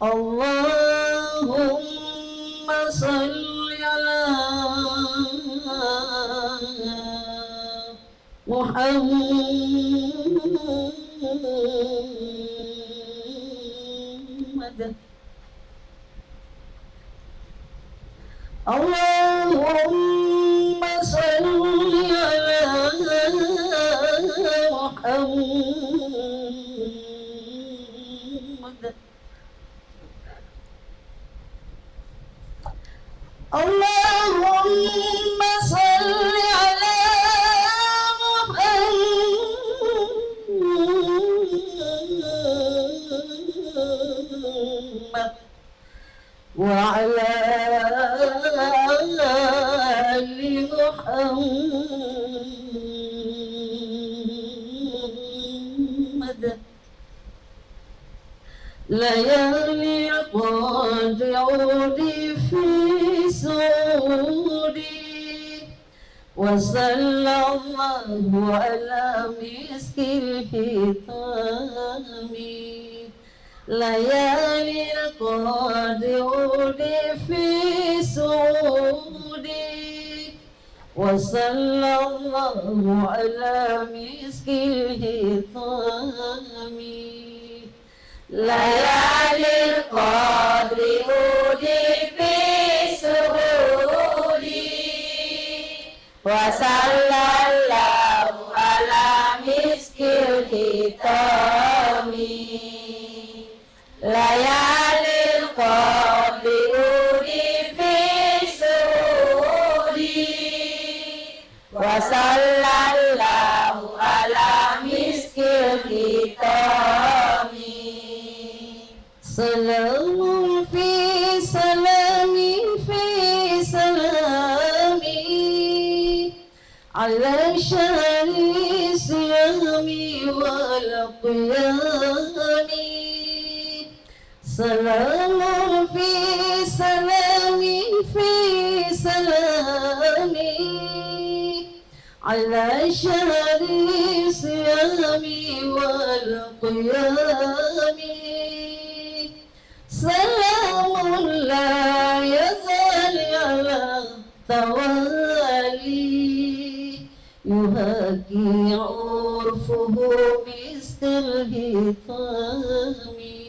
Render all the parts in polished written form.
Allahumma salli ala Muhammad. Allahumma salli ala Muhammad. Allahumma salli ala Muhammad wa ala ali Muhammad. Layali qad udi fi sudi wa sallallahu ala miskil hitami. Layali qad udi fi sudi wa sallallahu ala miskil hitami. Layalil qadri udi fi suhudi wa sallallahu ala miskil hitami. Layalil qadri udi fi suhudi wa sallallahu ala miskil hitami. Salamun fi salami fi salami ala syahri siyami wal qiyami. Salamun fi salami fi salami ala syahri siyami wal qiyami. Salamun la yazali ala tawali yuhaki urfuhu mistil hitami.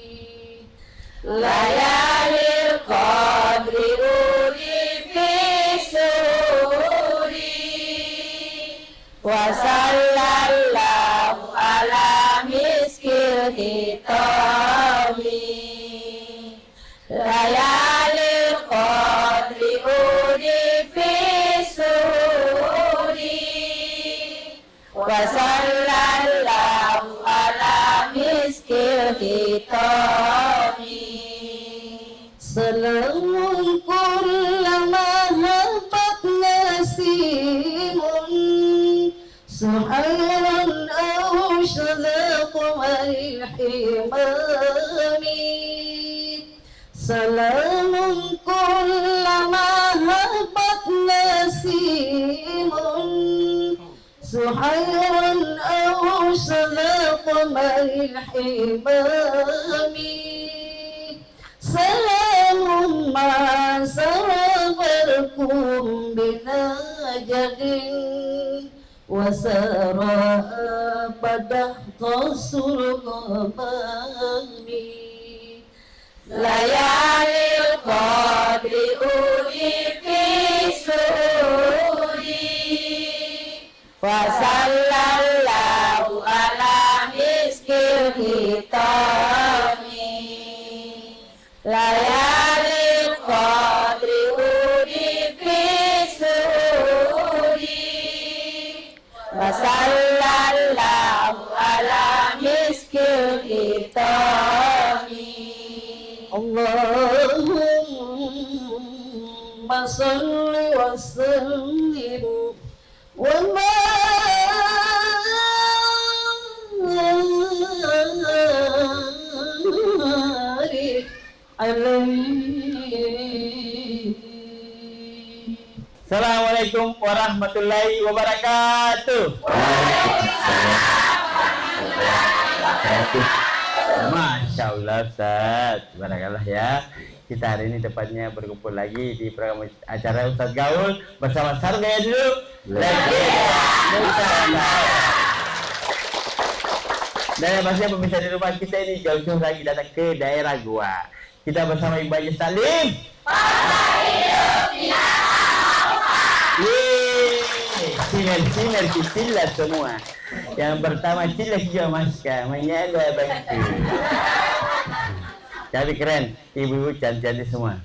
Layalil qadri udi fi suri wa sallallahu ala miskil hitami. Layalil qadri udi fi suri wa sallallahu ala miskil hitami. Salamun kullama habat nasimun suhairan aw syadaq wal himami. Salamun kullama habat nasimun suhairan aw syadaq wal himami. Salamun ma sarabarkum binajadin wa sara pada qasul ghamami. Layalil qadri udi fi suri wa sallallahu ala miskil hitami. Layalil qadri udi fi suri wa sallallahu ala miskil hitami. Allahumma salli wa sallim wa barik alaihi. Assalamualaikum warahmatullahi wabarakatuh. Waalaikumsalam warahmatullahi wabarakatuh. Masya Allah Ustaz, barakallah ya. Kita hari ini tepatnya berkumpul lagi di program acara Ustaz Gaul bersama Sargaya dulu. Dan yang pastinya pemirsa di rumah kita ini jauh-jauh lagi datang ke daerah Goa. Kita bersama Ibu Haji Salim. Sinar kita semua. Yang pertama Cila Hijau Maska menyala bantu. Tapi keren, ibu-ibu cantik-cantik semua.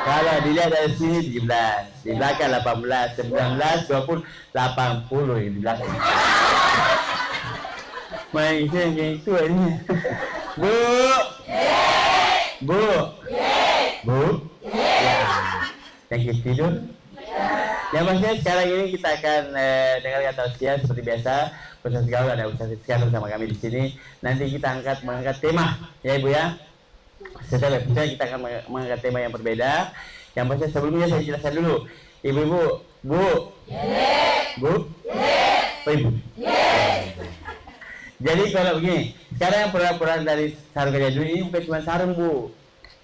Kalau dilihat dari sini 17, di belakang 18, 19, 20, 80 di belakang. Main yang itu ini. Bu. Bu. Bu. Ya. Yang kita tidur. Yang pastinya sekarang ini kita akan dengarkan tausiah seperti biasa. Ustaz Gaul ada Ustaz Rizkan bersama kami di sini. Nanti kita mengangkat tema, ya Ibu ya. Setelah episode kita akan mengangkat tema yang berbeda. Yang pasti sebelumnya saya jelaskan dulu. Ibu-ibu, Bu. Bu. Oh, Ibu. Jadi kalau begini, sekarang yang pura-pura dari sarung kerja dulu ini bukan cuma sarung Bu.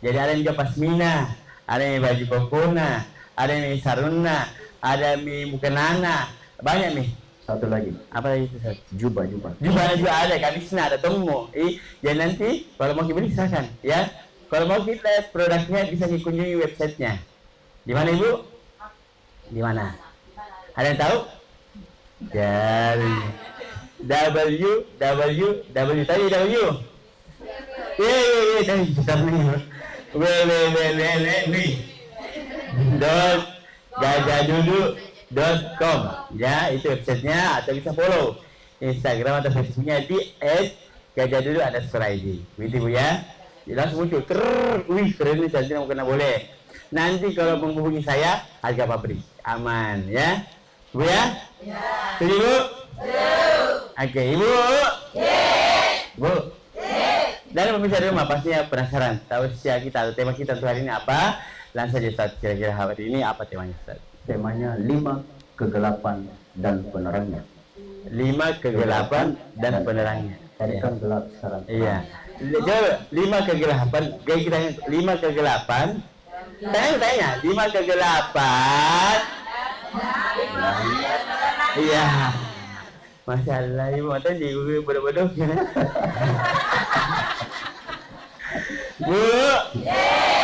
Jadi ada yang pasmina, ada yang baju kokona, ada yang saruna, ada yang mukenana, banyak nih. Satu lagi. Apa lagi itu? Jubah. Jubah juga ada, kabisna ada tomo. Jadi nanti kalau mau beli silakan ya. Kalau mau kita lihat produknya bisa dikunjungi websitenya. Di mana Ibu? Di mana? Ada yang tahu? Dari www tadi W. Tadi sebentar nih. www.gajahdudu.com ya, itu websitenya, atau bisa follow Instagram atau Facebooknya di @gajahdudu_id. Begitu Bu ya. Langsung muncul wih keren nih, cantik, mau kena boleh. Nanti kalau menghubungi saya harga pabrik aman ya Bu ya. Setuju Bu? Oke Ibu. Bu. Dan pemirsa di rumah pastinya penasaran tausiah kita atau tema kita untuk hari ini apa? Langsung saja Ustaz, kira-kira hari ini apa temanya Ustaz? Temanya 5 kegelapan dan penerangnya. 5 kegelapan dan penerangnya. Tadi kan gelap sekarang. Iya. Jawab 5 kegelapan. Kita 5 kegelapan. Tanya 5 kegelapan. Iya. Masya Allah, Ibu tadi bodoh-bodoh. Bu.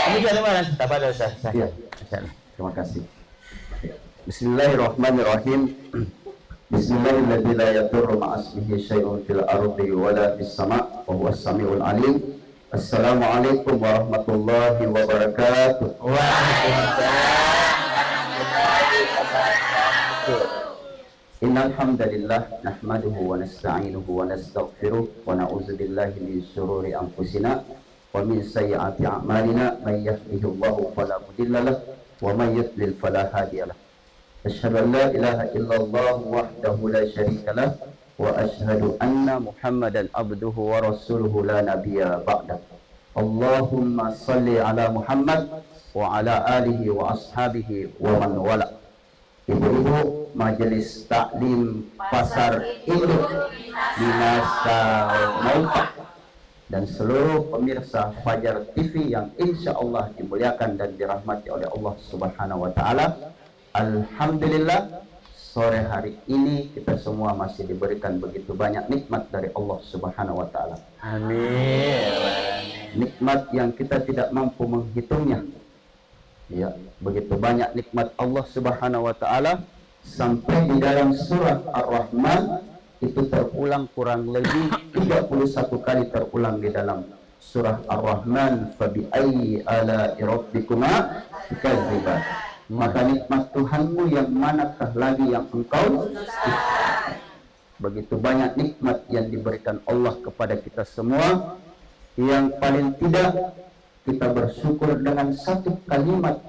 Ini ada mana? Apa ada Ustaz? Iya. Terima kasih. Bismillahirrahmanirrahim. Bismillahirrahmanirrahim. La yadurru ma'asmihi syai'un fil ardi wa la fis sama' wa huwas samiul alim. Assalamualaikum warahmatullahi wabarakatuh. Innal hamdalillah nahmaduhu wa nasta'inuhu wa nastaghfiruh wa na'udzu billahi min shururi anfusina wa min sayyiati a'malina may yahdihillahu fala mudilla lahu wa may yudlil fala hadiya lahu. Asyhadu an la ilaha illallah wahdahu la syarika lah wa asyhadu anna Muhammadan abduhu wa rasuluhu la nabiyya ba'dah. Allahumma salli ala Muhammad wa ala alihi wa ashabihi wa man wala. Ibu-ibu majelis taklim Pasar Induk Minasa Maupah dan seluruh pemirsa Fajar TV yang insya Allah dimuliakan dan dirahmati oleh Allah Subhanahu wa Ta'ala. Alhamdulillah, sore hari ini kita semua masih diberikan begitu banyak nikmat dari Allah Subhanahu wa Ta'ala. Amin. Nikmat yang kita tidak mampu menghitungnya. Ya, begitu banyak nikmat Allah Subhanahu wa Ta'ala sampai di dalam surat Ar-Rahman itu terulang kurang lebih 31 kali terulang di dalam surah Ar-Rahman. Fabi ayyi ala'i rabbikuma tukadziban. Maka nikmat Tuhanmu yang manakah lagi yang engkau dustakan? Begitu banyak nikmat yang diberikan Allah kepada kita semua, yang paling tidak kita bersyukur dengan satu kalimat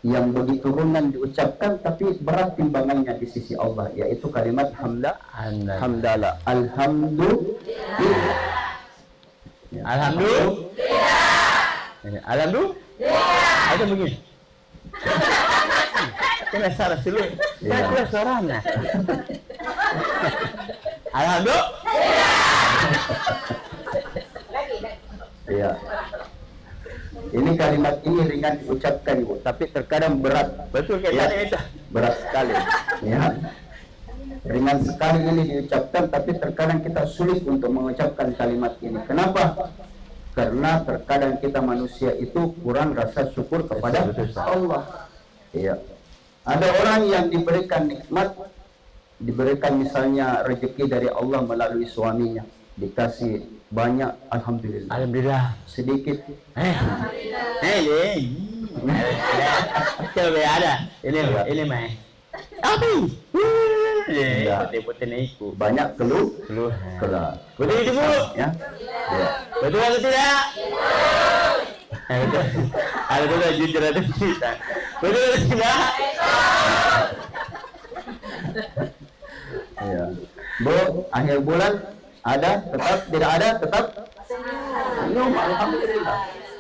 yang begitu ringan diucapkan tapi berat timbangannya di sisi Allah, yaitu kalimat hamdalah. Alhamdulillah. Ada begini. Kena salah dulu. Saya suaranya. Alhamdulillah. Iya. Ini kalimat ini ringan diucapkan Ibu, tapi terkadang berat. Betul kayak Ya, tadi itu. berat sekali. Ya. Ringan sekali ini diucapkan, tapi terkadang kita sulit untuk mengucapkan kalimat ini. Kenapa? Karena terkadang kita manusia itu kurang rasa syukur kepada Allah. Iya. Ada orang yang diberikan nikmat, diberikan misalnya rezeki dari Allah melalui suaminya, dikasih banyak, alhamdulillah. Alhamdulillah. Sedikit, Coba ada. Ini mah. Apa? Ya. Putih niku. banyak keluh. Keluh. Keluh Betul itu Bu. ya. Ya. Betul atau tidak? Betul. Ada tuh jujur atau tidak? Betul atau tidak? Ya. Bu, akhir bulan ada, tetap tidak ada, tetap senyum, alhamdulillah.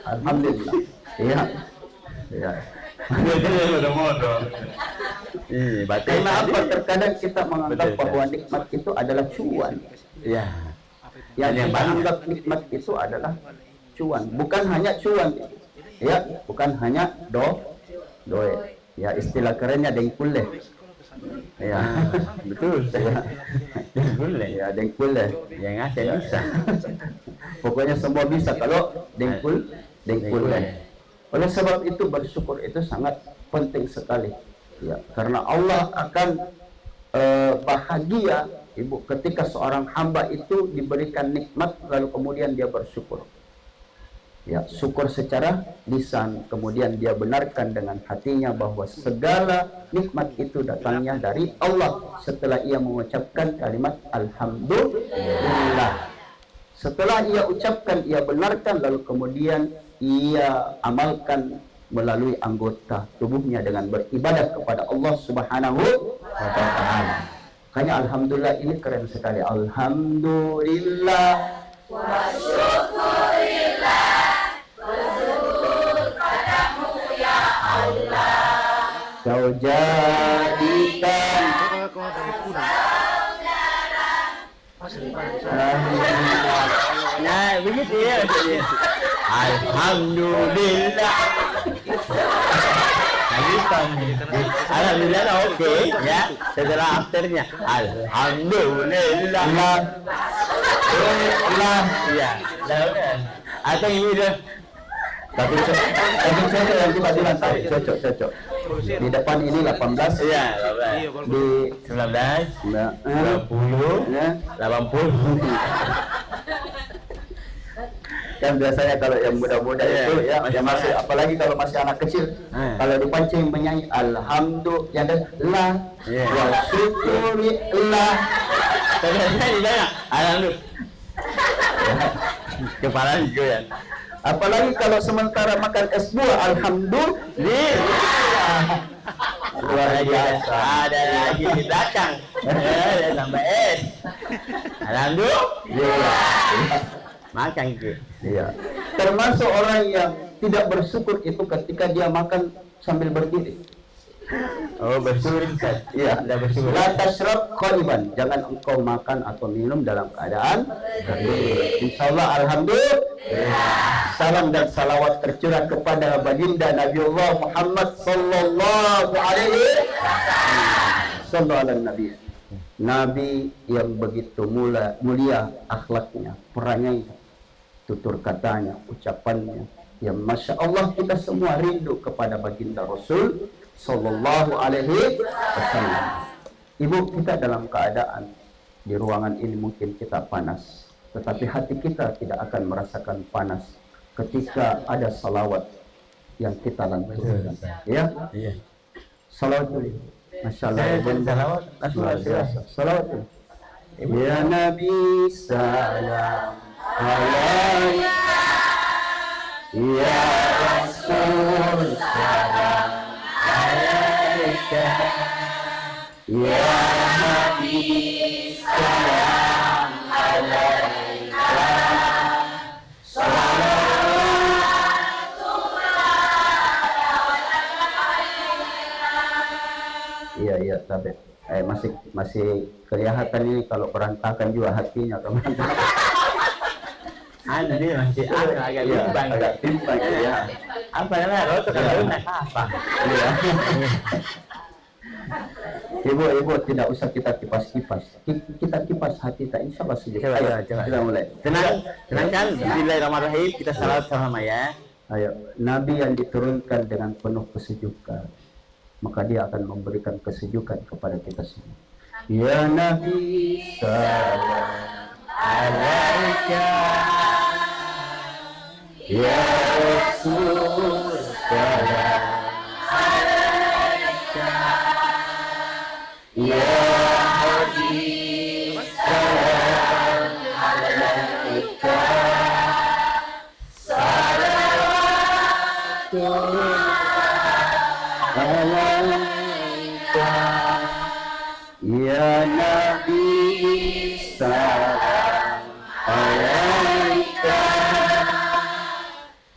Alhamdulillah. Iya. Iya. Udah modo. Karena apa? Terkadang kita menganggap Betul, bahwa nikmat itu adalah cuan. Iya. Yang Yang kita banyak. anggap nikmat itu adalah cuan, bukan hanya cuan. Ya, bukan hanya doe. Ya, istilah kerennya dengkuleh. Ya, Betul. ya, Boleh. ya dengkuleh. Yang ngasih bisa. Pokoknya semua bisa kalau dengkuleh. Oleh sebab itu bersyukur itu sangat penting sekali. Ya, karena Allah akan bahagia Ibu ketika seorang hamba itu diberikan nikmat lalu kemudian dia bersyukur. Ya, syukur secara lisan, kemudian dia benarkan dengan hatinya bahwa segala nikmat itu datangnya dari Allah setelah ia mengucapkan kalimat alhamdulillah. Setelah ia ucapkan, ia benarkan, lalu kemudian ia amalkan melalui anggota tubuhnya dengan beribadah kepada Allah Subhanahu wa Ta'ala. Makanya alhamdulillah ini keren sekali. Alhamdulillah wa syukurillah. Kau jadikan Nah, begitu ya. Alhamdulillah. Alhamdulillah oke ya. Setelah afternya alhamdulillah. Ya. Atau ini dah. tapi cocok yang tiba-tiba cocok. Di depan ini 18. Iya, Di 19, nah, 20, ya. 80. Kan biasanya kalau yang muda-muda Iya, itu ya masih yang masih, apalagi kalau masih anak kecil, kalau dipancing menyanyi alhamdulillah Iya. wa syukurillah. Tapi saya ditanya, alhamdulillah. Kepala juga ya. Apalagi kalau sementara makan es buah, alhamdulillah. Luar biasa. Ada lagi di belakang. Ada tambah es. Alhamdulillah. Makan ke. Iya. Termasuk orang yang tidak bersyukur itu ketika dia makan sambil berdiri. Oh, bersyukur kan? Iya, Anda bersyukur. La tashrab qaliban, jangan engkau makan atau minum dalam keadaan berdiri. Insyaallah alhamdulillah. Salam dan salawat tercurah kepada baginda Nabiullah Muhammad sallallahu alaihi wasallam. Nabi yang begitu mulia akhlaknya, perangainya, tutur katanya, ucapannya. Ya Masya Allah, kita semua rindu kepada baginda Rasul sallallahu alaihi wasallam. Ibu, kita dalam keadaan di ruangan ini mungkin kita panas, tetapi hati kita tidak akan merasakan panas ketika ada salawat yang kita lantunkan. Ya, Iya. salawat dulu. Masya Allah. Saya pun salawat. Luar biasa. Salawat dulu. Ya Nabi salam alaika, ya Rasul salam alaika, ya Nabi salam alaika. Iya, tapi masih kelihatan ini kalau berantakan juga hatinya teman-teman. Dia masih agak Ya, bimbang. agak timpang ya. Apa namanya? Roto kalau nak apa? Iya. Ibu tidak usah kita kipas-kipas. Kita kipas hati kita, insya Allah sejuk. Coba, Ayo, coba. kita mulai. Tenang kan? Bismillahirrahmanirrahim. Kita salawat sama ya. Ayo, Nabi yang diturunkan dengan penuh kesejukan, maka dia akan memberikan kesejukan kepada kita semua. Ya Nabi, salam alaika. Ya Rasul, salam alaika. Ya Habib, salam alaika. Alaika ya Nabi, salam alaika.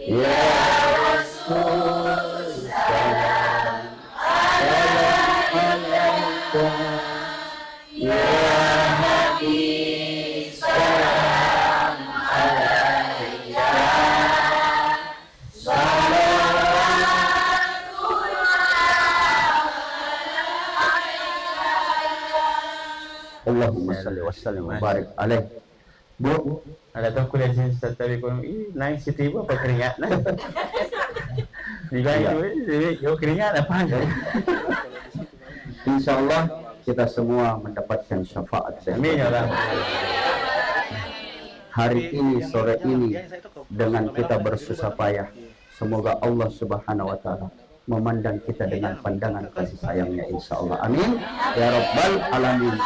Ya Rasul, salam alaika. Ya Habib, salam alaika. Allahumma salli wa sallim wa barik alaih. Bu, Ada tahu aku dari sini tapi kau naik situ ibu apa keringat? Jika itu keringat apa? insya Allah kita semua mendapatkan syafaat. Amin ya Allah. Hari ini, sore ini, dengan kita bersusah payah, semoga Allah Subhanahu wa Ta'ala memandang kita dengan pandangan kasih sayangnya, insya Allah. Amin ya Rabbal Alamin.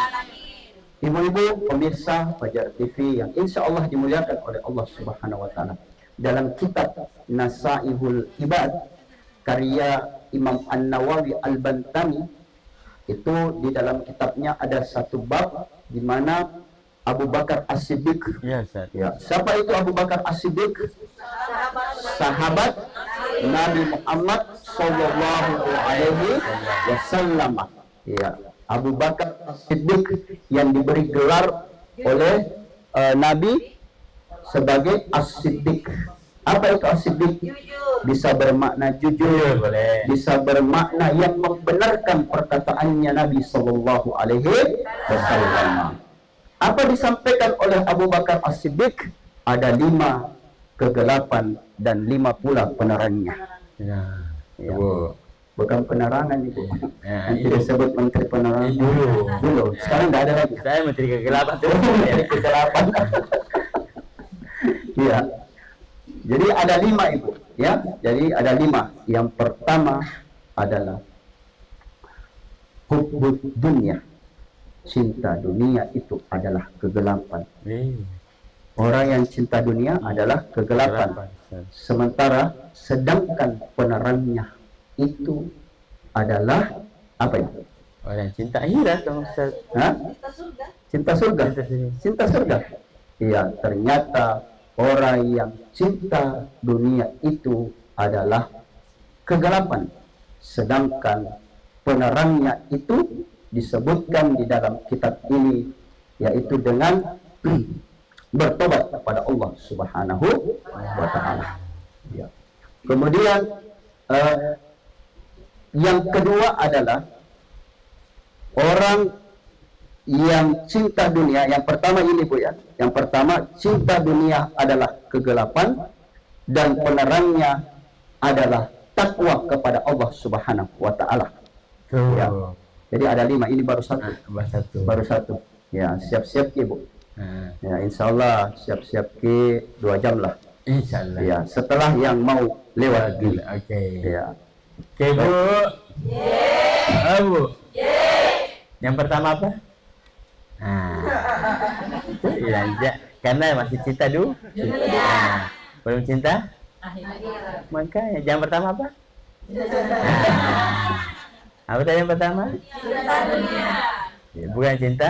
Ibu-ibu pemirsa Fajar TV yang insya Allah dimuliakan oleh Allah Subhanahu wa Ta'ala, dalam kitab Nasaihul Ibad karya Imam An-Nawawi Al-Bantani, itu di dalam kitabnya ada satu bab di mana Abu Bakar As-Siddiq. Ya, Ustaz. Ya, siapa itu Abu Bakar As-Siddiq? Sahabat Nabi Muhammad sallallahu alaihi wasallam. Ya, Abu Bakar As-Siddiq yang diberi gelar oleh Nabi sebagai As-Siddiq. Apa itu As-Siddiq? Bisa bermakna jujur, boleh. bisa bermakna yang membenarkan perkataannya Nabi sallallahu alaihi wasallam. Apa disampaikan oleh Abu Bakar As-Siddiq? Ada 5 kegelapan dan 5 pula penerangannya. Ya. Ya. Bu. Bukan penerangan itu. Ya, Nanti itu. disebut menteri penerangan. Dulu. Sekarang nggak ada lagi. Saya menteri kegelapan tuh. Menteri kegelapan. Iya. Jadi ada 5 ibu. Ya. Jadi ada 5. Yang pertama adalah hubbud dunia. Cinta dunia itu adalah kegelapan. Orang yang cinta dunia adalah kegelapan. Sementara sedangkan penerangnya itu adalah apa itu? Orang cinta akhirat dong, Ustaz. Hah? Cinta surga. Cinta surga. Iya, ternyata orang yang cinta dunia itu adalah kegelapan. Sedangkan penerangnya itu disebutkan di dalam kitab ini, yaitu dengan bertobat kepada Allah Subhanahu wa Ta'ala. Ya. Kemudian yang kedua adalah orang yang cinta dunia. Yang pertama ini Bu ya. Yang pertama, cinta dunia adalah kegelapan dan penerangnya adalah takwa kepada Allah Subhanahu wa Ta'ala. Ya. Jadi ada 5, ini baru 1. Baru 1. Ya, siap-siap Ki Bu. Ya, insya Allah siap-siap Ki 2 jam lah. Insya Allah. Ya, setelah yang mau lewat dulu. Oke. Ya. Oke, Bu. Oh, Bu. Yang pertama apa? Belanja. Karena masih cinta dulu. Belum cinta? Makanya yang pertama apa? Apa tadi yang pertama? Cinta dunia. Bukan cinta?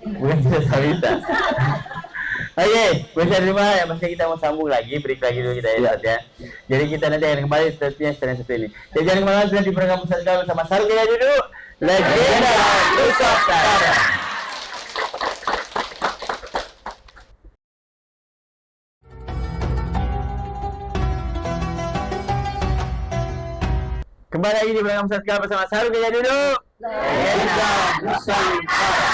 Bukan cinta wanita. Oke, besar terima ya, masih kita mau sambung lagi, break lagi dulu kita ya. Jadi kita nanti akan kembali seterusnya setelah satu ini. Jadi jangan kemana-mana, di program Ustaz Kawin sama Sarul dulu. Legenda Nusantara. Kembali lagi di Belakang Nusantara bersama Sarung Gajah Duduk. Legenda Nusantara.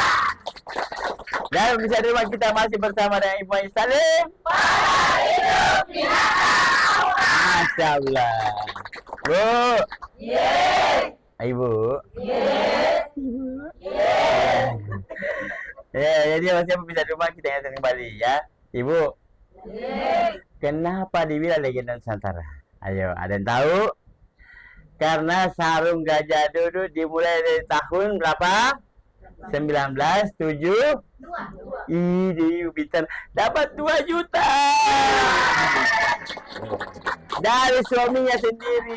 Dan bisa di rumah kita masih bersama dengan Ibu Mai Salim. Masya Allah. Bu. Ibu. Ya, jadi masih bisa di rumah kita yang kembali ya. Ibu. Kenapa dibilang legenda Nusantara? Ayo, ada yang tahu? Karena Sarung Gajah Duduk dimulai dari tahun berapa? 1972. Ini Bintang dapat 2 juta dari suaminya sendiri.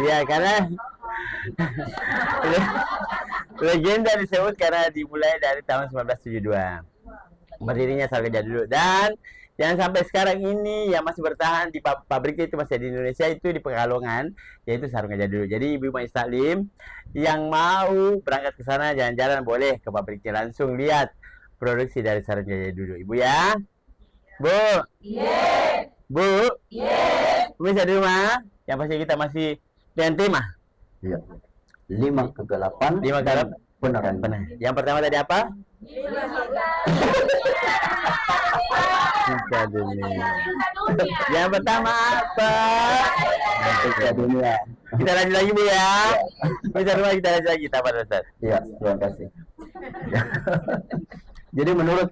Iya, karena legenda disebut karena dimulai dari tahun 1972. Berdirinya Sarung Gajah Duduk, dan yang sampai sekarang ini yang masih bertahan di pabriknya itu masih di Indonesia, itu di Pekalongan, yaitu Sarung Gajah Duduk. Jadi Ibu Mai Salim yang mau berangkat ke sana jalan-jalan boleh ke pabriknya, langsung lihat produksi dari Sarung Gajah Duduk. Ibu ya, Bu, Bu, bisa di rumah. Yang pasti kita masih dengan tema. Ya. 5 kegelapan. 5 kegelapan. Penerangan. Yang pertama tadi apa? Cinta dunia. Yang pertama apa? Cinta dunia. Kita lanjut lagi Bu ya. Bisa rumah kita lanjut lagi, Pak Ustaz. Ya, terima kasih. Jadi menurut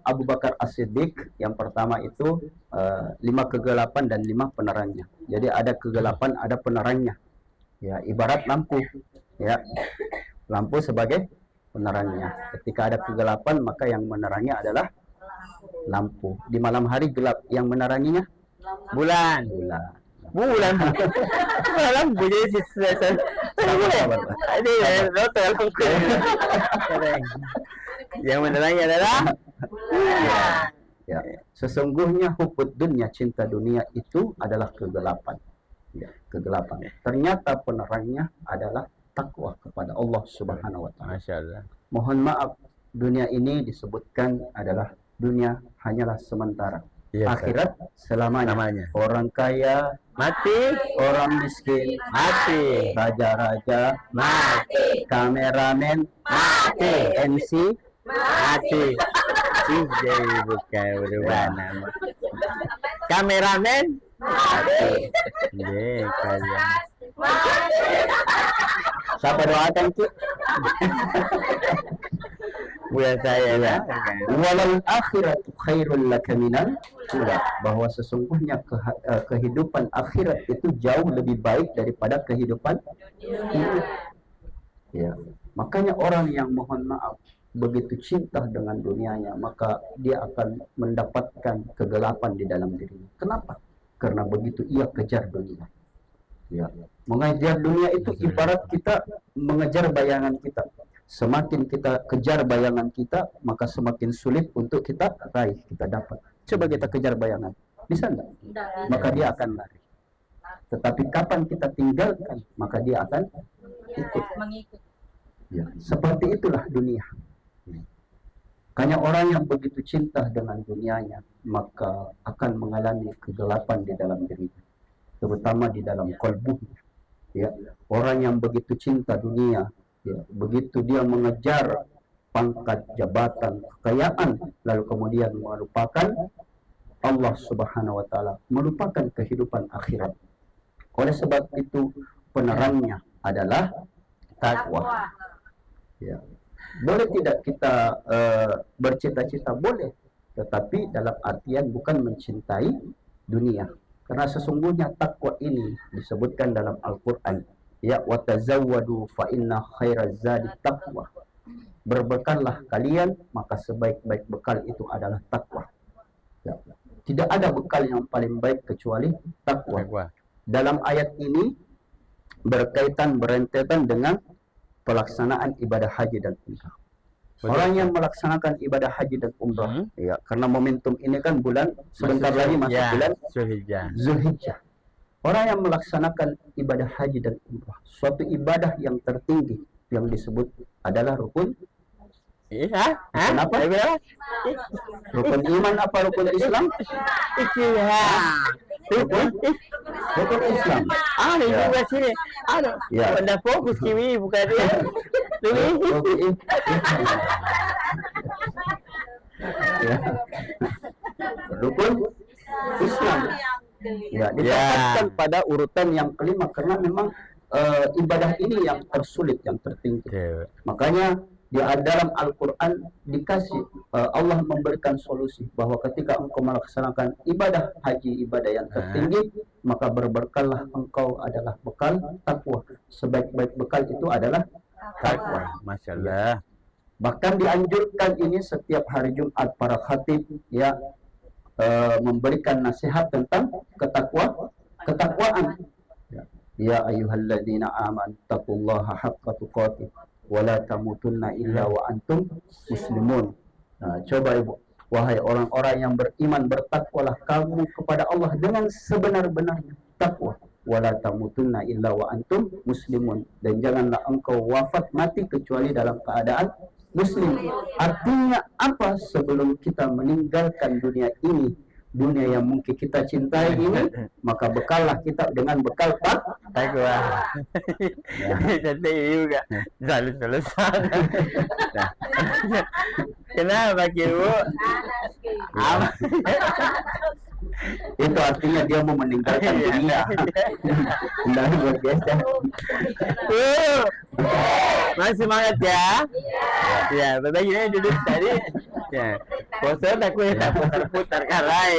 Abu Bakar As-Siddiq, yang pertama itu 5 kegelapan dan 5 penerangnya. Jadi ada kegelapan, ada penerangnya. Ya, ibarat lampu. Ya, lampu sebagai penerangnya. Ketika ada kegelapan, maka yang menerangi adalah lampu. Di malam hari gelap, yang meneranginya bulan. Bulan. Lampu jadi yang menerangi adalah ya. Sesungguhnya hubbud dunya, cinta dunia itu adalah kegelapan. Ya, kegelapan. Ternyata penerangnya adalah takwa kepada Allah Subhanahu wa taala. Masya Allah. Mohon maaf, dunia ini disebutkan adalah dunia hanyalah sementara. Iya, akhirat selamanya. Orang kaya mati, orang miskin mati, raja-raja Mati. kameramen mati, MC mati. Jadi bukan berubah nama. Kameramen mati. Kalian. siapa doakan Cik? Bukan saya ya. Walal akhiratu khairul laka minal ula, bahwa sesungguhnya kehidupan akhirat itu jauh lebih baik daripada kehidupan dunia. Ya, makanya orang yang mohon maaf begitu cinta dengan dunianya, maka dia akan mendapatkan kegelapan di dalam dirinya. Kenapa? Karena begitu ia kejar dunia. Ya, mengejar dunia itu ibarat kita mengejar bayangan kita. Semakin kita kejar bayangan kita, maka semakin sulit untuk kita raih, kita dapat. Coba kita kejar bayangan, bisa enggak? Maka dia akan lari. Tetapi kapan kita tinggalkan, maka dia akan Mengikut. ya, seperti itulah dunia. Hanya orang yang begitu cinta dengan dunianya, maka akan mengalami kegelapan di dalam dirinya, terutama di dalam qalbunya. Ya, orang yang begitu cinta dunia, ya, begitu dia mengejar pangkat, jabatan, kekayaan, lalu kemudian melupakan Allah Subhanahu wa taala, melupakan kehidupan akhirat. Oleh sebab itu penerangnya adalah takwa. Ya. Boleh tidak kita bercita-cita? Boleh, tetapi dalam artian bukan mencintai dunia. Karena sesungguhnya takwa ini disebutkan dalam Al-Quran. Ya, wa tazawwadu fa inna khairaz zadi taqwa. Berbekallah kalian, maka sebaik-baik bekal itu adalah takwa. Ya. Tidak ada bekal yang paling baik kecuali takwa. Dalam ayat ini berkaitan berentetan dengan pelaksanaan ibadah haji dan umrah. Orang yang melaksanakan ibadah haji dan umrah, ya, karena momentum ini kan bulan sebentar lagi masuk bulan Zulhijjah. Orang yang melaksanakan ibadah haji dan umrah, suatu ibadah yang tertinggi yang disebut adalah rukun. Kenapa? Rukun iman apa rukun Islam? Rukun Islam. Ini Ya. juga sini. Ya. Anda fokus kiwi bukan dia. Rukun ya. Rukun Islam. Ya, ditempatkan pada urutan yang kelima karena memang ibadah ini yang tersulit, yang tertinggi. Makanya di dalam Al-Quran dikasih Allah memberikan solusi bahwa ketika engkau melaksanakan ibadah haji, ibadah yang tertinggi, maka berbekallah engkau adalah bekal takwa. Sebaik-baik bekal itu adalah takwa. Masya Allah. Bahkan dianjurkan ini setiap hari Jumat para khatib ya memberikan nasihat tentang ketakwaan. Ya ayyuhalladzina amanu taqullaha haqqa tuqatih wa la tamutunna illa wa antum muslimun. Nah, coba Ibu, wahai orang-orang yang beriman, bertakwalah kamu kepada Allah dengan sebenar-benarnya takwa. Wa la tamutunna illa wa antum muslimun, dan janganlah engkau wafat mati kecuali dalam keadaan muslim. Artinya apa? Sebelum kita meninggalkan dunia ini, dunia yang mungkin kita cintai ini, maka bekallah kita dengan bekal takwa. Cantik juga. Selalu sana. Kenapa Ibu? Itu artinya dia mau meninggalkan dunia. Nah, luar biasa. Masih semangat ya? Ya, berbagi ini duduk tadi. Ya, bosan aku ya tak putar-putar kalai.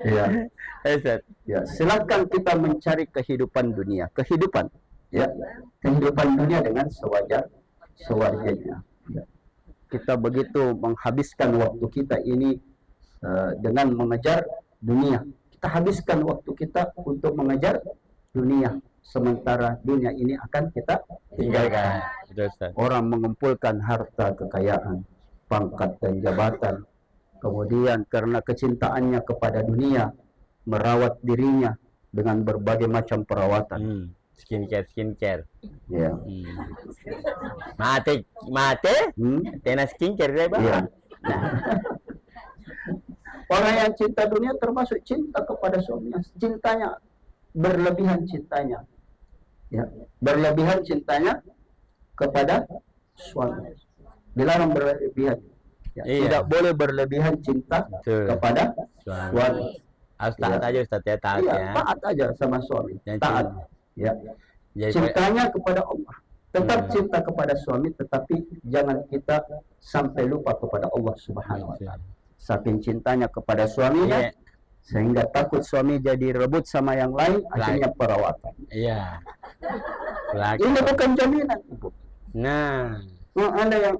Ya. Ustaz. Ya, silakan kita mencari kehidupan dunia, kehidupan dunia dengan sewajarnya. Ya. Kita begitu menghabiskan waktu kita ini dengan mengejar dunia. Kita habiskan waktu kita untuk mengejar dunia, sementara dunia ini akan kita tinggalkan. Orang mengumpulkan harta kekayaan, pangkat dan jabatan, kemudian karena kecintaannya kepada dunia, merawat dirinya dengan berbagai macam perawatan. Skincare. Ya. Mate. Tena skincare dia, Bang. Ya. Orang yang cinta dunia termasuk cinta kepada suaminya, cintanya berlebihan cintanya. Ya, berlebihan cintanya kepada suami. Dilarang berlebihan. Ya, tidak boleh berlebihan cinta kepada suami. Harus taat aja Ustaz ya, taat Iya, ya. taat aja sama suami. Taat. Ya. Jadi, Cintanya kepada Allah. Tetap cinta kepada suami, tetapi jangan kita sampai lupa kepada Allah Subhanahu wa taala. Saking cintanya kepada suaminya, sehingga takut suami jadi rebut sama yang lain, akhirnya perawatan. Iya. Ini bukan jaminan, Ibu. Nah, Ada yang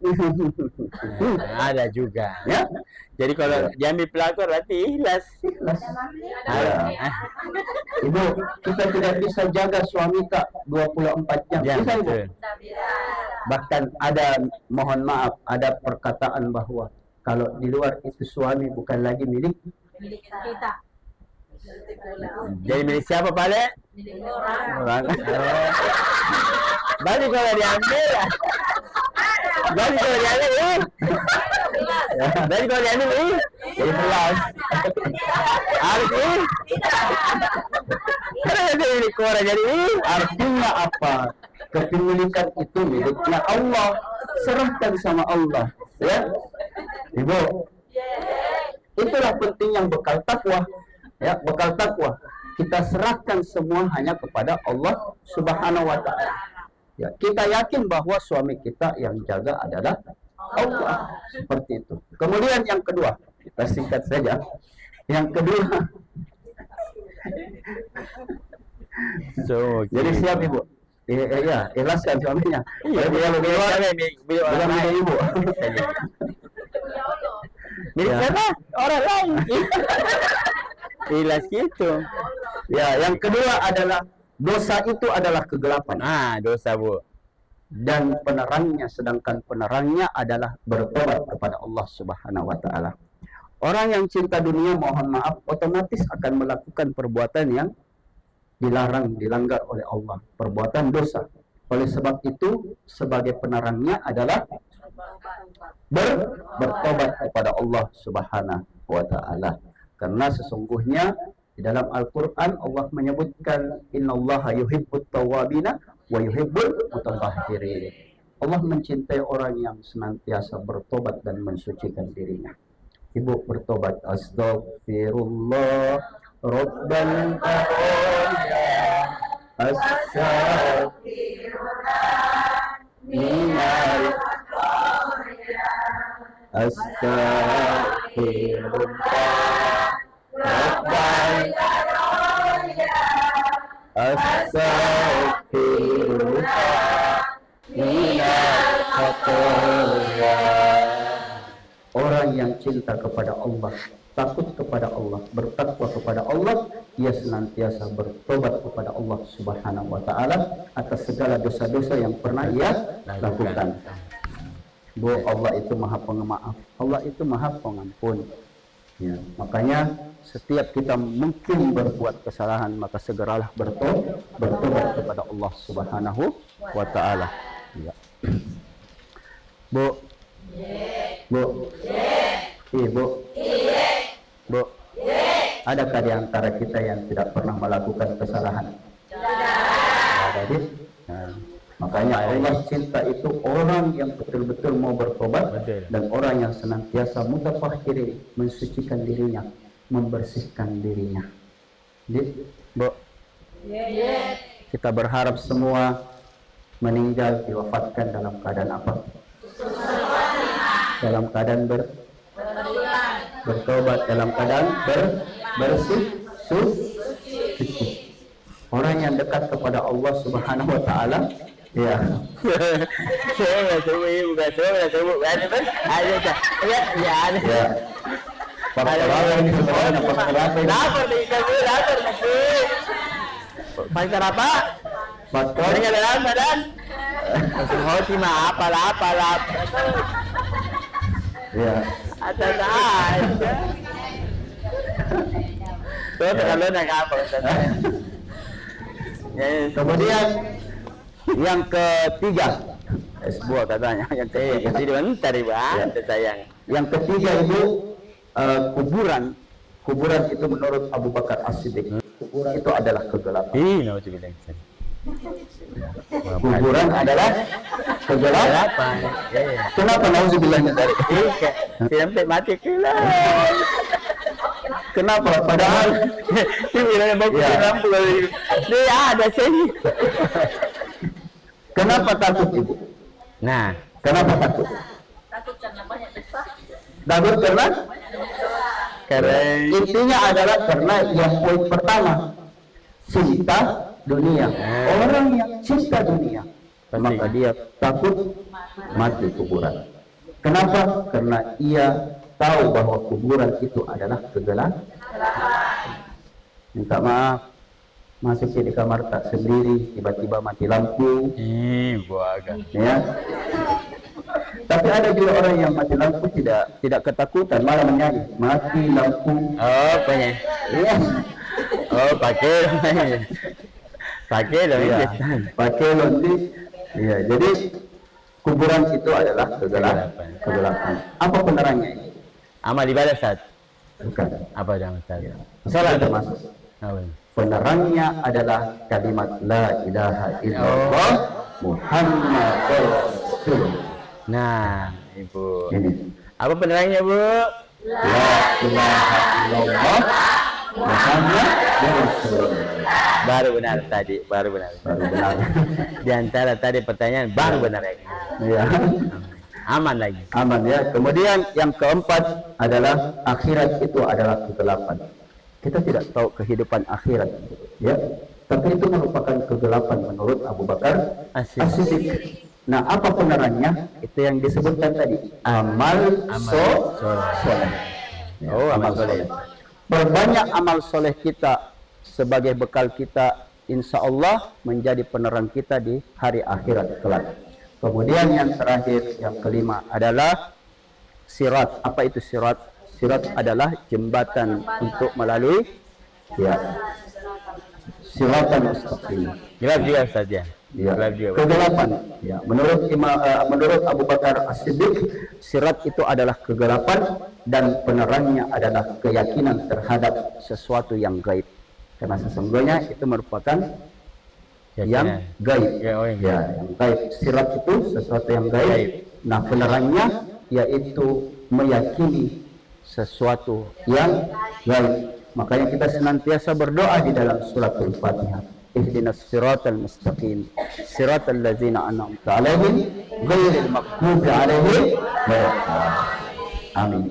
ada juga. ya, Jadi kalau diambil pelakor berarti ikhlas. Ya. Ibu, kita tidak bisa jaga suami tak 24 jam. Ya, Bisa, Ibu? betul. Bahkan ada, mohon maaf, ada perkataan bahwa kalau di luar itu suami bukan lagi milik kita. Jadi milik siapa Pak? Orang. Berarti kalau diambil ya. Berarti kalau diambil Berarti kalau diambil jadi belas. harus karena ada milik orang jadi Artinya apa? Kepemilikan itu miliknya Allah. Serahkan sama Allah. Ya, Ibu. Itulah pentingnya bekal takwa. Ya, bekal takwa. Kita serahkan semua hanya kepada Allah Subhanahu wa taala. Ya, kita yakin bahwa suami kita yang jaga adalah Allah. Seperti itu. Kemudian yang kedua, kita singkat saja. Yang kedua, jadi siap Ibu. Iya, ikhlaskan suaminya. Iya, Jadi kalau dia bukan milik Ibu. milik Ya. siapa? Orang lain. Ikhlas gitu. Ya, yang kedua adalah dosa itu adalah kegelapan. Dosa Bu. Dan penerangnya, sedangkan penerangnya adalah bertobat kepada Allah Subhanahu wa taala. Orang yang cinta dunia, mohon maaf, otomatis akan melakukan perbuatan yang dilarang, dilanggar oleh Allah, perbuatan dosa. Oleh sebab itu, sebagai penerangnya adalah bertobat kepada Allah Subhanahu wa taala. Karena sesungguhnya di dalam Al-Qur'an Allah menyebutkan innallaha yuhibbut tawwabina wa yuhibbul mutatahhirin. Allah mencintai orang yang senantiasa bertobat dan mensucikan dirinya. Ibu bertobat, astagfirullah rabbal alamin, astagfirullah minal astagfirullah rabbal astagfirullah minal khataya. Orang yang cinta kepada Allah, takut kepada Allah, bertakwa kepada Allah, ia senantiasa bertobat kepada Allah Subhanahu wa taala atas segala dosa-dosa yang pernah ia lakukan. Bu, Allah itu Maha Pemaaf, Allah itu Maha Pengampun. Ya, makanya setiap kita mungkin berbuat kesalahan, maka segeralah bertobat kepada Allah Subhanahu wa taala. Ya. Bu, Bu, Ibu, Bu, adakah di antara kita yang tidak pernah melakukan kesalahan? Tidak. Nah, makanya Allah cinta itu orang yang betul-betul mau bertobat dan orang yang senantiasa mutafakhirin, mensucikan dirinya, membersihkan dirinya. Jadi, Bu, kita berharap semua meninggal diwafatkan dalam keadaan apa? Dalam keadaan bertobat, dalam keadaan bersih, suci. Orang yang dekat kepada Allah Subhanahu wa taala, ya. Ya. Ada aja. Tuh terlalu apa? Kemudian yang ketiga, sebuah katanya yang ketiga bentar ya sayang. Yang ketiga itu kuburan itu menurut Abu Bakar As-Siddiq, kuburan itu adalah kegelapan. Kuburan adalah kegelapan. Kenapa nauzubillah dari? Sampai mati kila. Kenapa? Padahal bilangnya bagus lampu dia ada sini. Kenapa takut Ibu? Nah, kenapa takut? Takut karena banyak dosa. Takut karena intinya adalah karena yang poin pertama, cinta dunia. Orang yang cinta dunia, maka dia takut mati kuburan. Kenapa? Karena ia tahu bahwa kuburan itu adalah kegelapan. Minta maaf, masuk di kamar tak sendiri, tiba-tiba mati lampu. Ya. Tapi ada juga orang yang mati lampu tidak ketakutan, malah menyanyi, mati lampu. Oh, penyanyi. Iya. Oh, pakai ya, pakai lonti. Iya, jadi kuburan itu adalah kegelapan. Apa penerangannya ini? Amal ibadah Ustaz. Bukan. Apa amal Ustaz? Salah termasuk. Penerangnya adalah kalimat la ilaha illallah Muhammadur Rasulullah. Nah, Ibu. Ini. Apa penerangnya, Bu? La ilaha illallah Muhammadur Rasulullah. Baru benar tadi, baru benar. Di antara tadi pertanyaan baru benar lagi. Ya. Aman lagi. Aman ya. Kemudian yang keempat adalah akhirat itu adalah kegelapan. Kita tidak tahu kehidupan akhirat, ya. Tapi itu merupakan kegelapan menurut Abu Bakar As-Siddiq. Nah, apa penerangnya? Itu yang disebutkan tadi, amal soleh. Ya, Oh, amal soleh. Perbanyak amal soleh kita sebagai bekal kita, insya Allah menjadi penerang kita di hari akhirat kelak. Kemudian yang terakhir, yang kelima adalah sirat. Apa itu sirat? Sirat adalah jembatan untuk melalui siratan mustaqim. Jelas juga Ustaz ya. Ya, Gelap juga. kegelapan. Ya, menurut Abu Bakar As-Siddiq, sirat itu adalah kegelapan dan penerangnya adalah keyakinan terhadap sesuatu yang gaib. Karena sesungguhnya itu merupakan yang gaib. Ya, oh, yang Ya, yang gaib. Sirat itu sesuatu yang gaib. Nah, penerangnya yaitu meyakini sesuatu yang gaib. Makanya kita senantiasa berdoa di dalam suratul Fatihah. Ihdinas siratal mustaqim, siratal ladzina an'amta 'alaihim ghairil maghdubi 'alaihim waladdallin. Amin.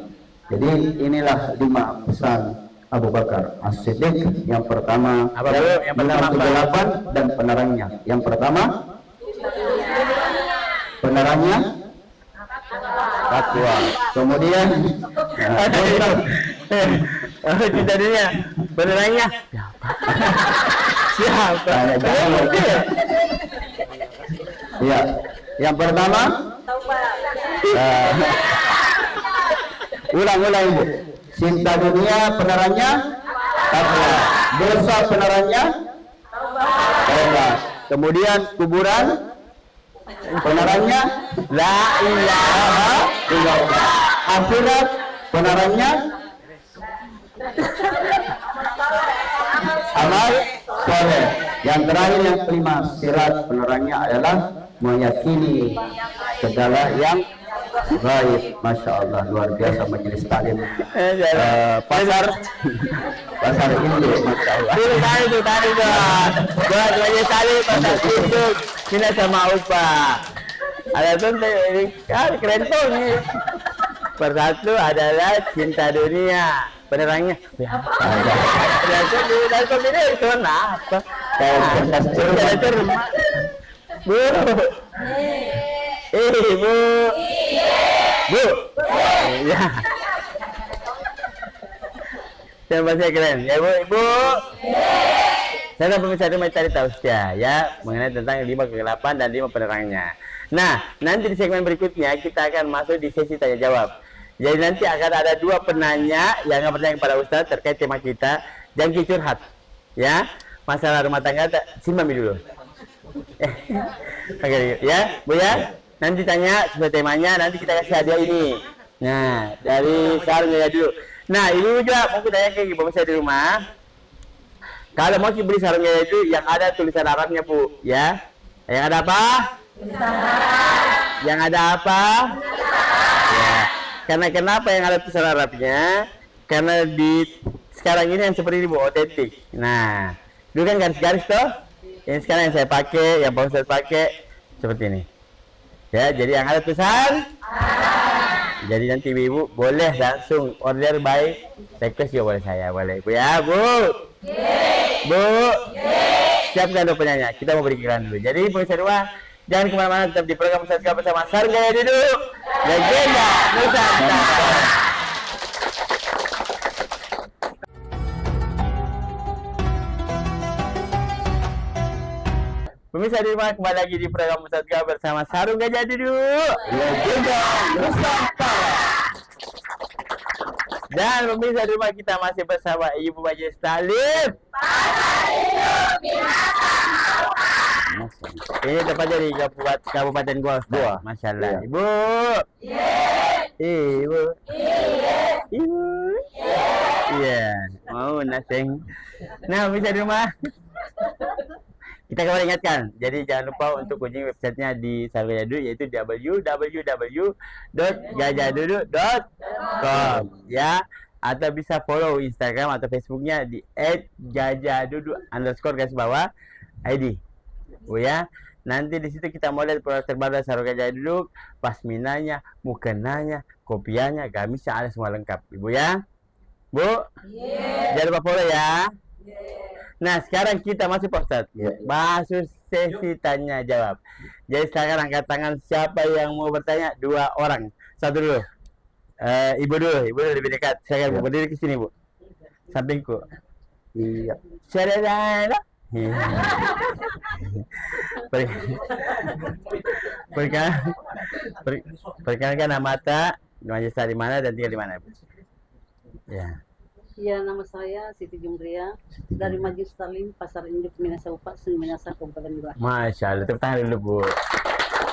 Jadi inilah 5 pesan Abu Bakar As-Siddiq. Yang pertama, Apa dulu? Yang pertama apa? kegelapan dan penerangnya. Yang pertama, penerangnya takwa. Kemudian Cinta dunia. Penerangnya siapa? Ya, yang pertama, ulang Ibu. Cinta dunia penerangnya takwa. Dosa penerangnya taubat. Kemudian kuburan penerangnya la ilaha illallah. Akhirat penerangnya amal soleh. Yang terakhir yang kelima, sirat penerangnya adalah meyakini segala yang gaib. Masya Allah, luar biasa majelis taklim pasar ini, Masya Allah. Tadi tuh. Buat majelis taklim pasar itu kita sama Upa. Ada tuh keren tuh nih. Persatu adalah cinta dunia. Penerangnya dan kombinasi itu apa? Kayak cermat. Bu. Bu. Ya. Saya bahasa keren. Ya, Bu. Ibu. Saya pemirsa rumah cari tahu ya mengenai tentang 5 kegelapan dan 5 penerangnya. Nah, nanti di segmen berikutnya kita akan masuk di sesi tanya jawab. Jadi nanti akan ada 2 penanya yang akan bertanya kepada Ustadz terkait tema kita, jangan curhat. Ya, masalah rumah tangga, simak dulu. Oke, ya, Bu ya. Nanti tanya sesuai temanya, nanti kita kasih hadiah ini. Nah, dari Sarung Gaya dulu. Nah, Ibu juga mau tanya ke Ibu pemirsa di rumah. Kalau mau beli sarung gaya itu yang ada tulisan Arabnya, Bu, ya. Yang ada apa? Yang ada apa? Ya. Karena kenapa yang ada tulisan Arabnya? Karena di sekarang ini yang seperti ini, Bu, otentik. Nah, dulu kan garis-garis toh. Yang sekarang yang saya pakai, yang Pak Ustadz pakai seperti ini. Ya, jadi yang ada tulisan Jadi nanti Ibu boleh langsung order by request juga boleh saya, boleh Bu ya, Bu. Bu. Siapkan dulu penyanyi. Kita mau berikan dulu. Jadi pemirsa rumah, jangan kemana-mana, tetap di program Ustadz bersama Sarung Gaya Duduk, legenda Nusantara. Pemirsa di rumah, kembali lagi di program Ustadz bersama Sarung Gajah Duduk, legenda Nusantara. Dan pemirsa di rumah, kita masih bersama Ibu Majelis Taklim. Ini tepatnya di Kabupaten Goa. Masya Allah. Ibu. Ibu. Ibu. Iya. Mau naseng. Nah, pemirsa di rumah, kita kembali ingatkan, jadi jangan lupa untuk kunjungi websitenya di Sarung Gajah Duduk, yaitu www.gajahduduk.com ya, atau bisa follow Instagram atau Facebooknya di @gajahduduk_ID Bu ya. Nanti di situ kita mau lihat produk terbaru Sarung Gajah Duduk, pasminanya, mukenanya, kopiannya, gamisnya, ada semua lengkap Ibu ya, Bu. Jangan lupa follow ya. Nah, sekarang kita masuk Pak Ustadz, masuk sesi tanya jawab. Jadi sekarang angkat tangan siapa yang mau bertanya, 2 orang. Satu dulu. Ibu dulu lebih dekat. Saya akan berdiri ke sini, Bu. Sampingku. Iya. Syarada. Perkenalkan nama mata, majelis di mana dan tinggal di mana, Bu. Ya. Ya, nama saya Siti Jumria dari Majelis Taklim Pasar Induk Minasa Upak, Minasa Kabupaten Goa. Masya Allah, tepuk tangan dulu Bu.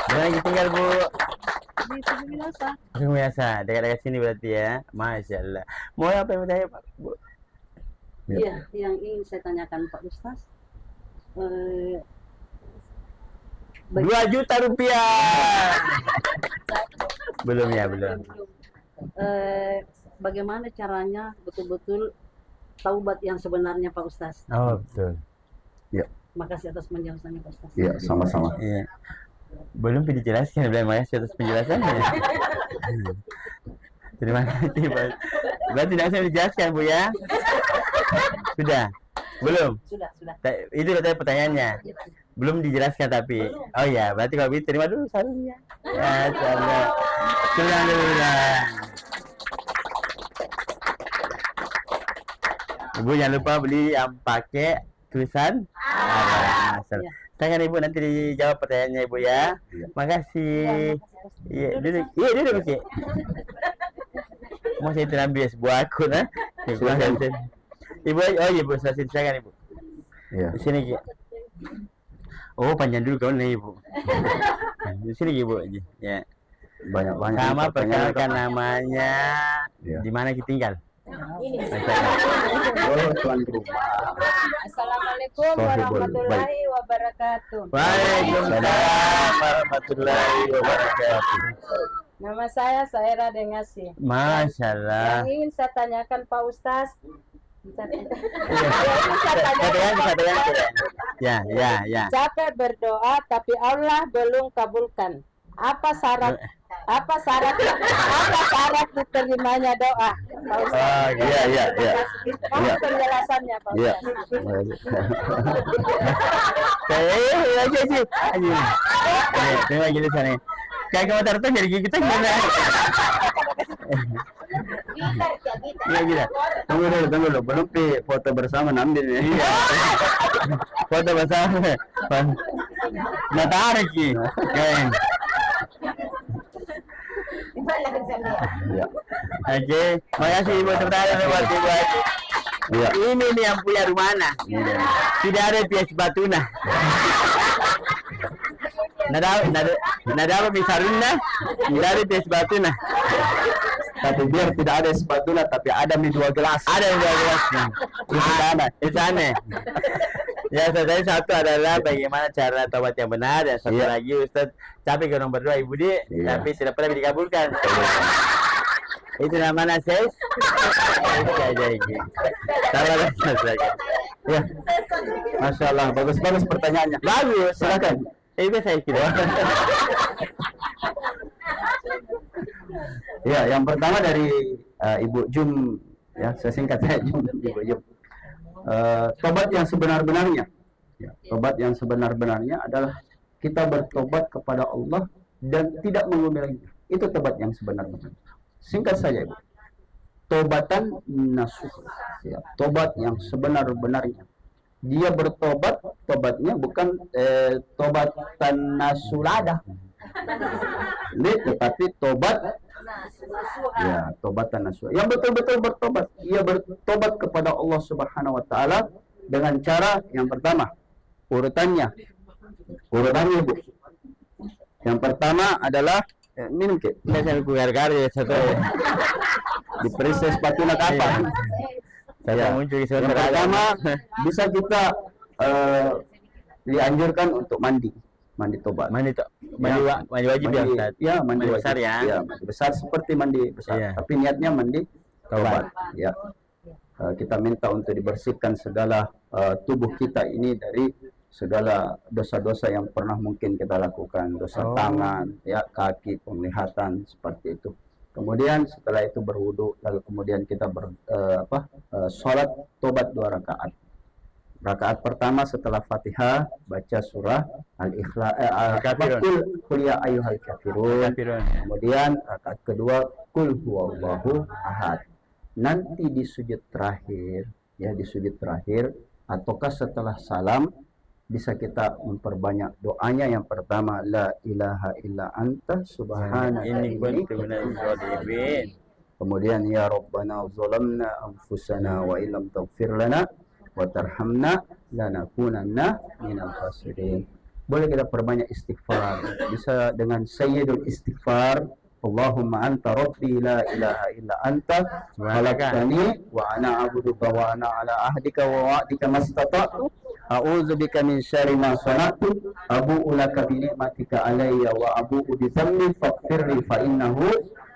Di mana lagi tinggal Bu? Di Siti Minasa. Biasa, dekat-dekat sini berarti ya. Masya Allah. Mau apa yang bertanya Pak Bu? Iya, yang ingin saya tanyakan Pak Ustaz. 2 juta rupiah. Belum ya, belum. Bagaimana caranya betul-betul taubat yang sebenarnya Pak Ustaz? Oh, betul. Makasih atas penjelasannya Pak Ustaz. Ya, sama-sama. Iya. Belum dijelaskan, belum makasih atas penjelasannya. Terima kasih Pak. Berarti tidak usah dijelaskan Bu ya? Sudah? Belum? Sudah. Itu tadi pertanyaannya. Belum dijelaskan tapi. Oh ya, berarti kalau begitu terima dulu salunya. Ya, Allah. Sudah dulu. Ibu jangan lupa beli yang pakai tulisan Arab. Tangan Ibu nanti dijawab pertanyaannya Ibu ya. Makasih. Iya, duduk. Iya, duduk Ki. Mau saya ambil sebuah akun ha? Ibu, oh Ibu, silakan Ibu. Ya. Di sini Ki. Oh, panjang dulu kau nih Ibu. Di sini Ibu aja. Ya. Banyak-banyak. Sama perkenalkan namanya. Ya. Di mana kita tinggal? Oh, tuan rumah. Assalamualaikum warahmatullahi wabarakatuh. Waalaikumsalam warahmatullahi wabarakatuh. Nama saya Saira Dengasi. Masya Allah. Yang ingin saya tanyakan Pak Ustaz. Ya. Capek berdoa tapi Allah belum kabulkan. Apa syarat diterimanya doa? Pak Ustaz. Iya. Mohon penjelasannya Pak Iya. Saya terima kasih sana. Kayak kamu tertutup jadi kita gimana? Gila. Tunggu dulu. Belum foto bersama ambil ya. Iya. Foto bersama. Nah, tarik Ki. Kayak. Ya. Oke, makasih Ibu tertarik buat Ibu. Iya. Ini nih yang punya rumana. Tidak ada PS Batuna. Nada apa misalnya? Tidak ada PS Batuna. Tapi biar tidak ada spatula, tapi ada mie 2 gelas. Ada yang 2 gelas. Itu aneh. Ya, saya satu adalah bagaimana cara taubat yang benar, dan satu lagi Ustaz capek ke nomor 2 Ibu Di, tapi tidak pernah dikabulkan. Itu namanya ses. Ya. Masya Allah, bagus pertanyaannya. Bagus, Silakan. Itu saya kira. Ya, yang pertama dari Ibu Jum, ya saya singkat saya Jum, Ibu Jum. Tobat yang sebenar-benarnya, tobat yang sebenar-benarnya adalah kita bertobat kepada Allah dan tidak mengulangi lagi. Itu tobat yang sebenar-benarnya. Singkat saja Ibu. Tobatan nasuh, ya, tobat yang sebenar-benarnya. Dia bertobat, tobatnya bukan tobatan nasulada, tetapi tobat, ya, tobatan nasuh. Yang betul-betul bertobat, ia bertobat kepada Allah Subhanahu Wa Taala dengan cara yang pertama, urutannya Bu. Yang pertama adalah minum ke. Saya gar-gar ya satu. Diperiksa sepatunya kapan? Saya muncul Yang pertama bisa kita dianjurkan untuk mandi tobat. Mandi wajib ya Ustaz. Ya, mandi besar wajib. ya. Ya, mandi besar seperti mandi besar. Iya. Tapi niatnya mandi tobat. Ya. Kita minta untuk dibersihkan segala tubuh kita ini dari segala dosa-dosa yang pernah mungkin kita lakukan, dosa tangan, ya, kaki, penglihatan seperti itu. Kemudian setelah itu berwudu, lalu kemudian kita sholat tobat 2 rakaat. Rakaat pertama setelah Fatihah baca surah Al-Ikhlas, Qul ya ayyuhal kafirun. Kemudian rakaat kedua Qul huwallahu ahad. Nanti di sujud terakhir, ya, di sujud terakhir ataukah setelah salam bisa kita memperbanyak doanya. Yang pertama, la ilaha illa anta subhanaka inni kuntu minadz dzalimin. Kemudian ya Rabbana zalamna anfusana wa illam taghfir lana wa tarhamna lanakunanna minal khasirin. Boleh kita perbanyak istighfar. Bisa dengan sayyidul istighfar. Allahumma anta rabbi la ilaha illa anta khalaqtani wa ana a'buduka wa ana ala ahdika wa wa'dika mastata'tu a'udzu bika min syarri ma sana'tu abu'u laka bi ni'matika alayya wa abu'u bi dhanbi faghfirli fa innahu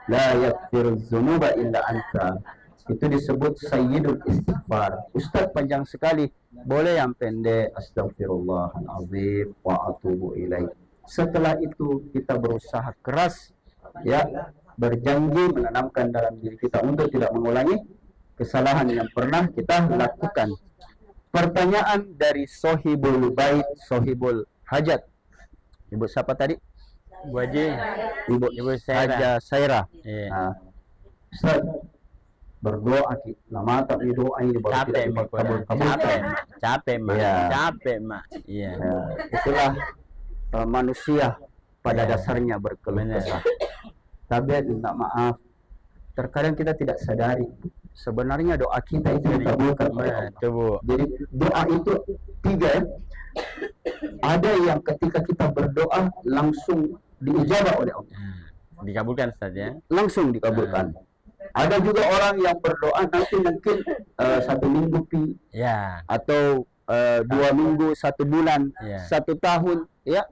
la yaghfiru dzunuba illa anta. Itu disebut sayyidul istighfar. Ustaz panjang sekali. Boleh yang pendek, astaghfirullahalazim wa atubu ilaih. Setelah itu kita berusaha keras, ya, berjanji menanamkan dalam diri kita untuk tidak mengulangi kesalahan yang pernah kita lakukan. Pertanyaan dari Sohibul Bait, Sohibul Hajat. Ibu siapa tadi? Bu Haji. Ibu Haja Saira. Nah, Ustaz, berdoa lama tak doa ini baru Capek, tidak kabul-kabulkan. Capek, Mak. Iya. Capek, Mak. Iya. Ya, itulah manusia pada Ya. dasarnya berkeluh Benar. kesah. Tabiat minta maaf. Terkadang kita tidak sadari sebenarnya doa kita itu dikabulkan oleh Allah. Betul, Bu. Jadi doa itu tiga ya. Ada yang ketika kita berdoa langsung diijabah oleh Allah. Dikabulkan Ustaz ya. Langsung dikabulkan. Ada juga orang yang berdoa nanti mungkin 1 minggu Ya. atau 2 minggu, 1 bulan, Ya. 1 tahun, ya.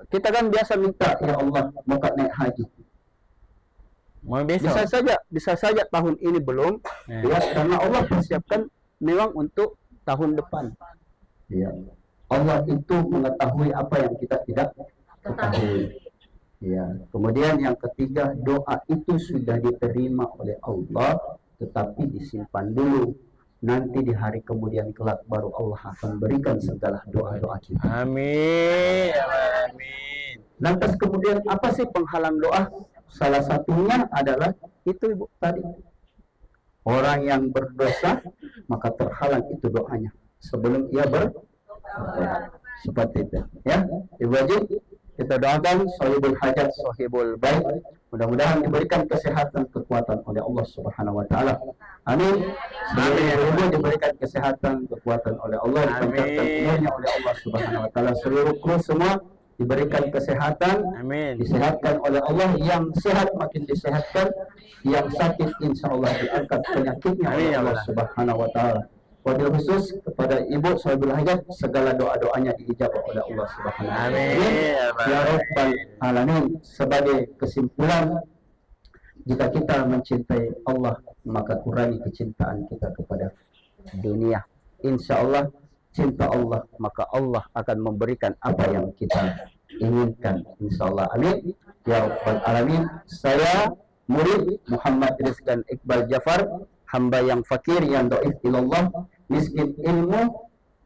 Kita kan biasa minta, ya Allah, moga naik haji. Mau besok. Bisa saja tahun ini belum, ya, karena Allah persiapkan memang untuk tahun depan. Ya. Allah itu mengetahui apa yang kita tidak ketahui. Ya. Kemudian yang ketiga, doa itu sudah diterima oleh Allah, tetapi disimpan dulu. Nanti di hari kemudian kelak baru Allah akan berikan segala doa-doa kita. Amin. Amin. Lantas kemudian apa sih penghalang doa? Salah satunya adalah itu Ibu tadi. Orang yang berdosa maka terhalang itu doanya sebelum ia berdoa. Seperti itu. Ya, Ibu Haji, kita doakan Sohibul Hajat, Sohibul Bait. Mudah-mudahan diberikan kesehatan, kekuatan oleh Allah Subhanahu wa taala. Amin. Seluruh ibu diberikan kesehatan, kekuatan oleh Allah, dipanjangkan umurnya oleh Allah Subhanahu wa taala. Seluruh kru semua diberikan kesehatan, Amin. disehatkan oleh Allah. Yang sehat makin disehatkan, yang sakit insya Allah diangkat penyakitnya oleh Allah Subhanahu wa taala. Wabil khusus kepada Ibu Sohibul Hajat, segala doa-doanya diijabah oleh Allah Subhanahu wa taala. Amin. Ya Rabbal Alamin. Sebagai kesimpulan, jika kita mencintai Allah, maka kurangi kecintaan kita kepada dunia. Insya Allah cinta Allah, maka Allah akan memberikan apa yang kita inginkan. Insya Allah. Amin. Ya Rabbal Alamin. Saya murid Muhammad Rizkan Iqbal Jafar, hamba yang fakir, yang dhaif ilallah, miskin ilmu,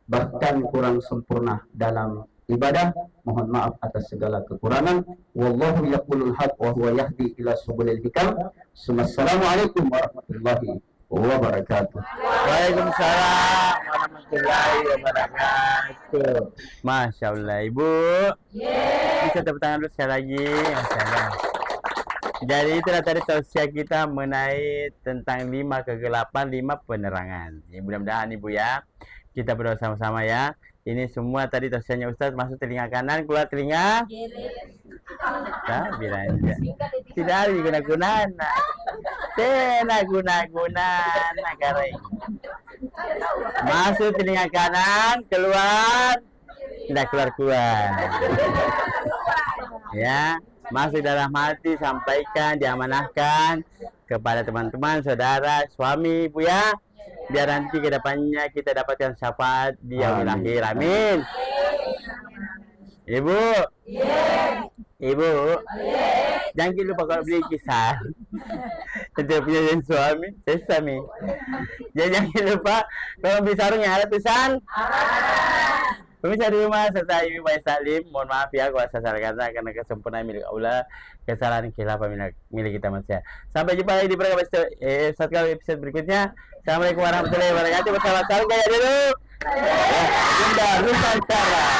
bahkan kurang sempurna dalam ibadah. Mohon maaf atas segala kekurangan. Wallahu yaqulul haq wa huwa yahdi ila subulil hikam. Assalamualaikum warahmatullahi wabarakatuh. Waalaikumsalam warahmatullahi wabarakatuh. Masya Allah Ibu. Bisa tepuk tangan dulu sekali lagi. Masya Allah. Jadi itulah tadi tausiah kita mengenai tentang 5 kegelapan, 5 penerangan. Ya, mudah-mudahan Ibu ya, kita berdoa sama-sama ya. Ini semua tadi tausiahnya Ustaz, masuk telinga kanan, keluar telinga Biranja. Tidak ada guna-gunaan. Tidak guna-gunaan garing. Masuk telinga kanan, keluar tidak keluar. Ya. Masuk dalam hati, sampaikan, diamanahkan kepada teman-teman, saudara, suami, Ibu ya. Biar nanti ke depannya kita dapatkan syafaat di yaumil akhir. Amin. Ibu. Ibu. Jangan lupa kalau beli kisah. Kita punya suami, sesami. Jangan lupa kalau beli sarungnya ada tulisan. Pemirsa di rumah serta Ibu Bayi Salim, mohon maaf ya kalau saya salah kata karena kesempurnaan milik Allah, kesalahan khilafah milik kita manusia. Sampai jumpa lagi di program episode berikutnya. Assalamualaikum warahmatullahi wabarakatuh. Bersama salam gaya dulu. Bunda Nusantara.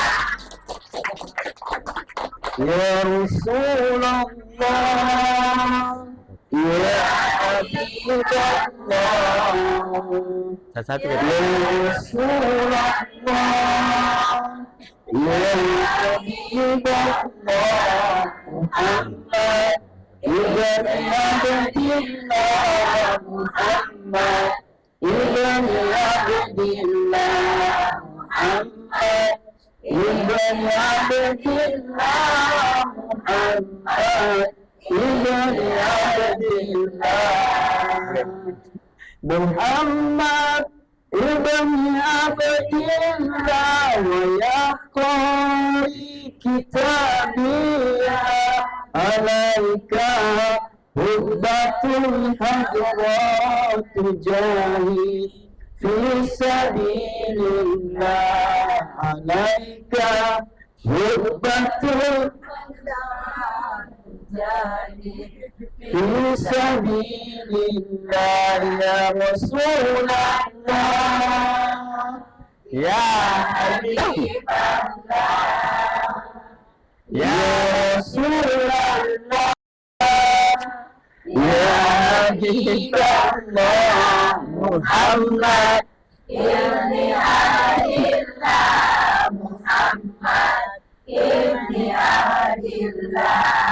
Ya Rasulullah, ya Satu-satu kata. Muhammad ibn Abdillah wa yaqri kitabiyah alaika hubbatul hadratu jahid fi sabilillah alaika hubbatul fi sabilillah ya Rasulullah Ya Habibullah, ya Rasulullah ya Habibullah Muhammad Ibni Adillah Muhammad Ibni Adillah